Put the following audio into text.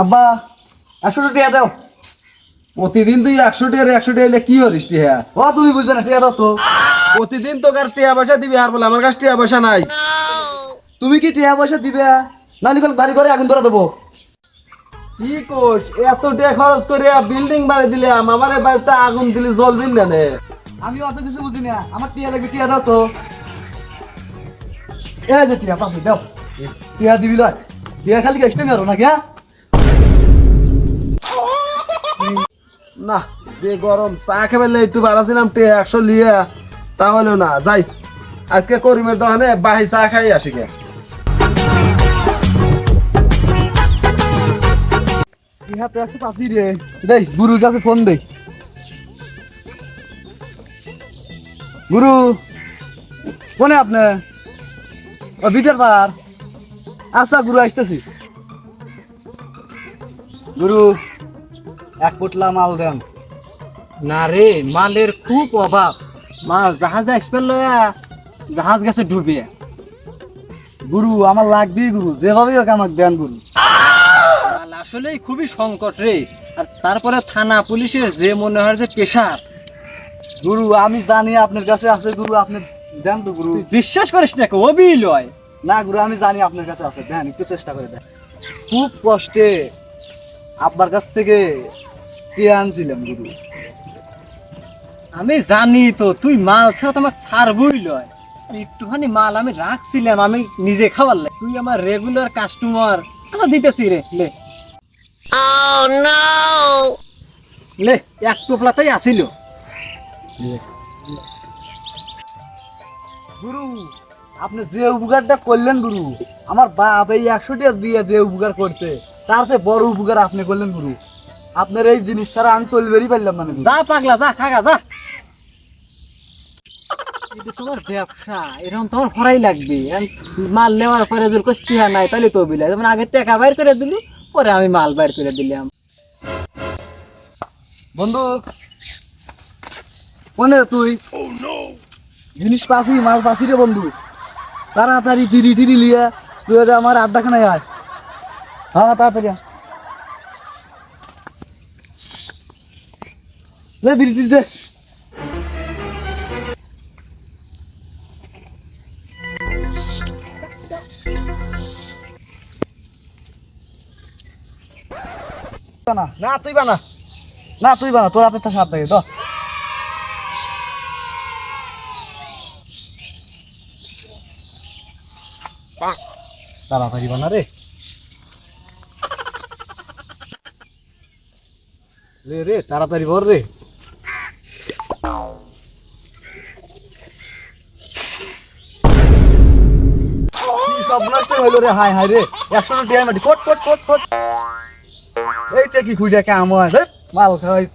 আব্বা 100 টাকা দাও। প্রতিদিন তুই 100 টাকা এলে কি হরিস টিয়া? ও তুমি বুঝবে না, টাকা দাও তো। প্রতিদিন তো কার টিয়া পয়সা দিবি আর বলে আমার কাছে টিয়া পয়সা নাই। তুমি কি টাকা পয়সা দিবে? নালিকল বাড়ি করে আগুন ধরা দেবো। কি কোস এত টাকা খরচ করে বিল্ডিং বাড়ি দিলে আমার বাড়িতে আগুন দিলে জ্বলবি না নে? আমি অত কিছু বুঝি না, আমার টিয়া লাগবে, টিয়া দাও তো। এই যে টিয়া পাশে দাও, টিয়া দিবি লয়। টিয়া খালি গেছতে মেরো না হ্যাঁ? না যে গরম চা খেলে একটু বাড়াছিলাম টিয়া 100 লিয়া, তাহলেও না যাই আজকে করিমের দোকানে বাহি চা খাই আসি গে। টিয়া তো একটু পাশি রে, দেই গুরুর কাছে ফোন দেই। গুরু কোনে আপনি? ও বিটার পার। আচ্ছা গুরু আসতেছি। গুরু 1 পোটলা মাল দেন। না রে, মালের খুব অভাব। মাল জাহাজে আসবে লয়া, জাহাজ গেছে ডুবে। গুরু আমার লাগবেই গুরু, যেভাবে হোক আমাকে দেন গুরু। মাল আসলেই খুবই সংকট রে। আর তারপরে থানা পুলিশের যে মনে হয় যে প্রেশার। গুরু আমি জানি আপনার কাছে আছে গুরু, আপনি দেন তো গুরু। তুই বিশ্বাস করিস না, ওবি লয়। না গুরু আমি জানি আপনার কাছে আছে, দেন একটু চেষ্টা করে দেন। খুব কষ্টে আব্বার কাছ থেকে কে আনছিলাম গুরু। আমি জানি তো তুই মাল ছাড়া তোমাকে ছাড়বই লয়। আর একটুখানি মাল আমি রাখছিলাম আমি নিজে খাবার লাগে। তুই আমার রেগুলার কাস্টমার। আচ্ছা দিতেছি রে, লে লে, এক টোপলাতেই আসিল। গুরু আপনি যে উপকারটা করলেন গুরু, আমার বাপ এই 100 টাকা দিয়ে যে উপকার করতে, তার চেয়ে বড় উপকার আপনি করলেন গুরু। আপনার এই জিনিস ছাড়া আমি চলবেরই পারলাম না গুরু। যা পাগলা যা, খাগা যা। এটা তোমার ব্যবসা, এরকম তোমার ভরাই লাগবে। মাল নেওয়ার পরে যদি টিহা নাই তাহলে তো বিলাই, যেমন আগে টাকা বাইর করে দিলু, পরে আমি মাল বাইর করে দিলাম। বন্ধু কোনে তুই? জিনিস পাসি, মাল পাসি রে বন্ধু। তাড়াতাড়ি পিড়ি টিড়ি লিয়া তুই আগে আমার আড্ডাখানায় আয়। হ্যাঁ তাড়াতাড়ি আয়। লে বিড়ি টিড়ি দে। না না তুই বানা। না তুই বানা, তোর হাতে সাপ থাকে তো। তাড়াতাড়ি বানা রে। রে রে তাড়াতাড়ি বল রে। কি সব নষ্ট হইলো রে, হায় হায় রে। 100 টাকা মাটি কোট কোট কোট কোট। এইটা কি খুঁজে কাম হয়? মাল খাওয়াই